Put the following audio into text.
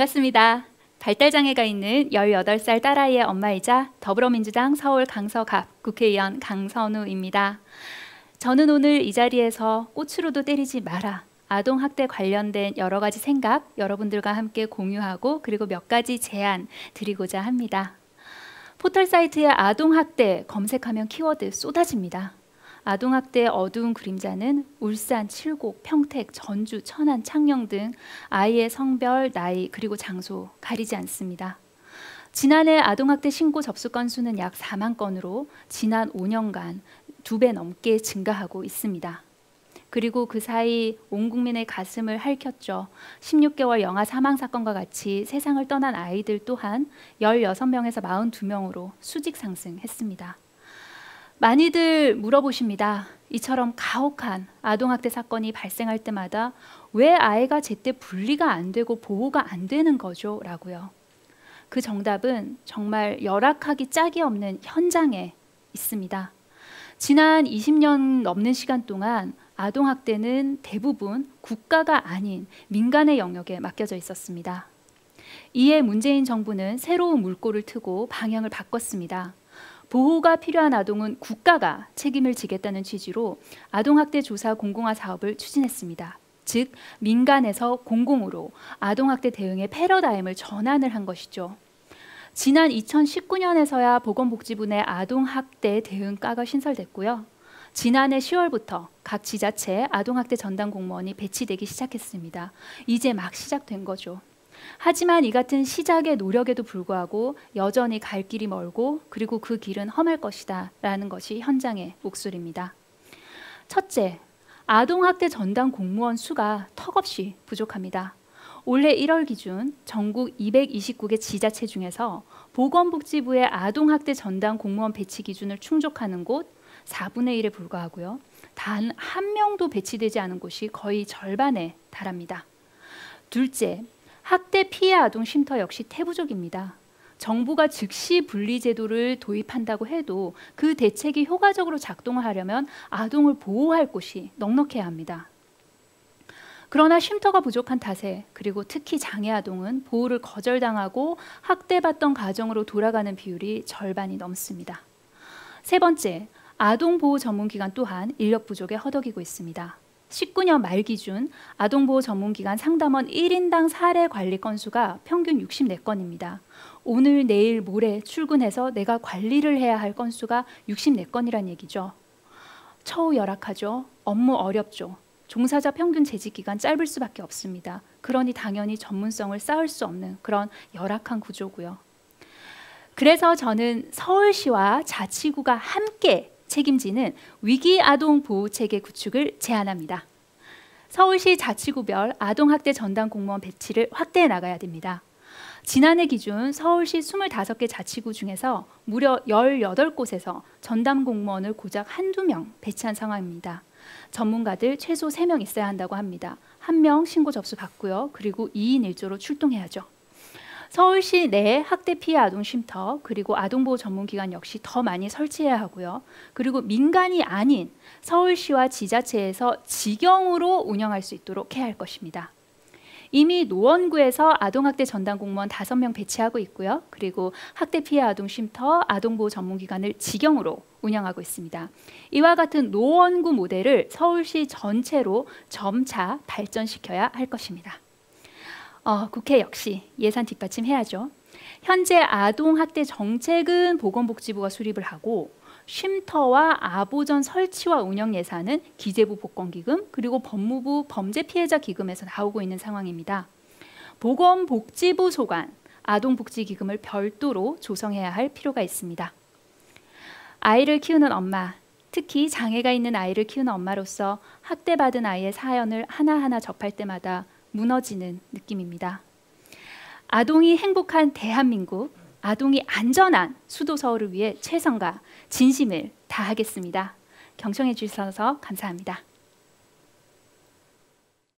반갑습니다. 발달장애가 있는 18살 딸아이의 엄마이자 더불어민주당 서울 강서갑 국회의원 강선우입니다. 저는 오늘 이 자리에서 꽃으로도 때리지 마라, 아동학대 관련된 여러 가지 생각 여러분들과 함께 공유하고 그리고 몇 가지 제안 드리고자 합니다. 포털 사이트에 아동학대 검색하면 키워드 쏟아집니다. 아동학대의 어두운 그림자는 울산, 칠곡, 평택, 전주, 천안, 창녕 등 아이의 성별, 나이, 그리고 장소 가리지 않습니다. 지난해 아동학대 신고 접수 건수는 약 4만 건으로 지난 5년간 2배 넘게 증가하고 있습니다. 그리고 그 사이 온 국민의 가슴을 핥혔죠. 16개월 영아 사망 사건과 같이 세상을 떠난 아이들 또한 16명에서 42명으로 수직 상승했습니다. 많이들 물어보십니다. 이처럼 가혹한 아동학대 사건이 발생할 때마다 왜 아이가 제때 분리가 안 되고 보호가 안 되는 거죠? 라고요. 그 정답은 정말 열악하기 짝이 없는 현장에 있습니다. 지난 20년 넘는 시간 동안 아동학대는 대부분 국가가 아닌 민간의 영역에 맡겨져 있었습니다. 이에 문재인 정부는 새로운 물꼬를 트고 방향을 바꿨습니다. 보호가 필요한 아동은 국가가 책임을 지겠다는 취지로 아동학대 조사 공공화 사업을 추진했습니다. 즉 민간에서 공공으로 아동학대 대응의 패러다임을 전환을 한 것이죠. 지난 2019년에서야 보건복지부 내 아동학대 대응과가 신설됐고요. 지난해 10월부터 각 지자체에 아동학대 전담 공무원이 배치되기 시작했습니다. 이제 막 시작된 거죠. 하지만 이 같은 시작의 노력에도 불구하고 여전히 갈 길이 멀고 그리고 그 길은 험할 것이다 라는 것이 현장의 목소리입니다. 첫째, 아동학대 전담 공무원 수가 턱없이 부족합니다. 올해 1월 기준 전국 229개 지자체 중에서 보건복지부의 아동학대 전담 공무원 배치 기준을 충족하는 곳 4분의 1에 불과하고요. 단 한 명도 배치되지 않은 곳이 거의 절반에 달합니다. 둘째, 학대 피해 아동 쉼터 역시 태부족입니다. 정부가 즉시 분리 제도를 도입한다고 해도 그 대책이 효과적으로 작동을 하려면 아동을 보호할 곳이 넉넉해야 합니다. 그러나 쉼터가 부족한 탓에 그리고 특히 장애 아동은 보호를 거절당하고 학대받던 가정으로 돌아가는 비율이 절반이 넘습니다. 세 번째, 아동보호 전문기관 또한 인력 부족에 허덕이고 있습니다. 19년 말 기준 아동보호 전문기관 상담원 1인당 사례 관리 건수가 평균 64건입니다. 오늘, 내일, 모레 출근해서 내가 관리를 해야 할 건수가 64건이란 얘기죠. 처우 열악하죠. 업무 어렵죠. 종사자 평균 재직 기간 짧을 수밖에 없습니다. 그러니 당연히 전문성을 쌓을 수 없는 그런 열악한 구조고요. 그래서 저는 서울시와 자치구가 함께 책임지는 위기 아동 보호 체계 구축을 제안합니다. 서울시 자치구별 아동학대 전담 공무원 배치를 확대해 나가야 됩니다. 지난해 기준 서울시 25개 자치구 중에서 무려 18곳에서 전담 공무원을 고작 한두 명 배치한 상황입니다. 전문가들 최소 3명 있어야 한다고 합니다. 1명 신고 접수 받고요. 그리고 2인 1조로 출동해야죠. 서울시 내 학대 피해 아동 쉼터 그리고 아동보호 전문기관 역시 더 많이 설치해야 하고요. 그리고 민간이 아닌 서울시와 지자체에서 직영으로 운영할 수 있도록 해야 할 것입니다. 이미 노원구에서 아동학대 전담 공무원 5명 배치하고 있고요. 그리고 학대 피해 아동 쉼터, 아동보호 전문기관을 직영으로 운영하고 있습니다. 이와 같은 노원구 모델을 서울시 전체로 점차 발전시켜야 할 것입니다. 국회 역시 예산 뒷받침해야죠. 현재 아동학대 정책은 보건복지부가 수립을 하고 쉼터와 아보전 설치와 운영 예산은 기재부 복권기금 그리고 법무부 범죄피해자기금에서 나오고 있는 상황입니다. 보건복지부 소관 아동복지기금을 별도로 조성해야 할 필요가 있습니다. 아이를 키우는 엄마, 특히 장애가 있는 아이를 키우는 엄마로서 학대받은 아이의 사연을 하나하나 접할 때마다 무너지는 느낌입니다. 아동이 행복한 대한민국, 아동이 안전한 수도 서울을 위해 최선과 진심을 다하겠습니다. 경청해 주셔서 감사합니다.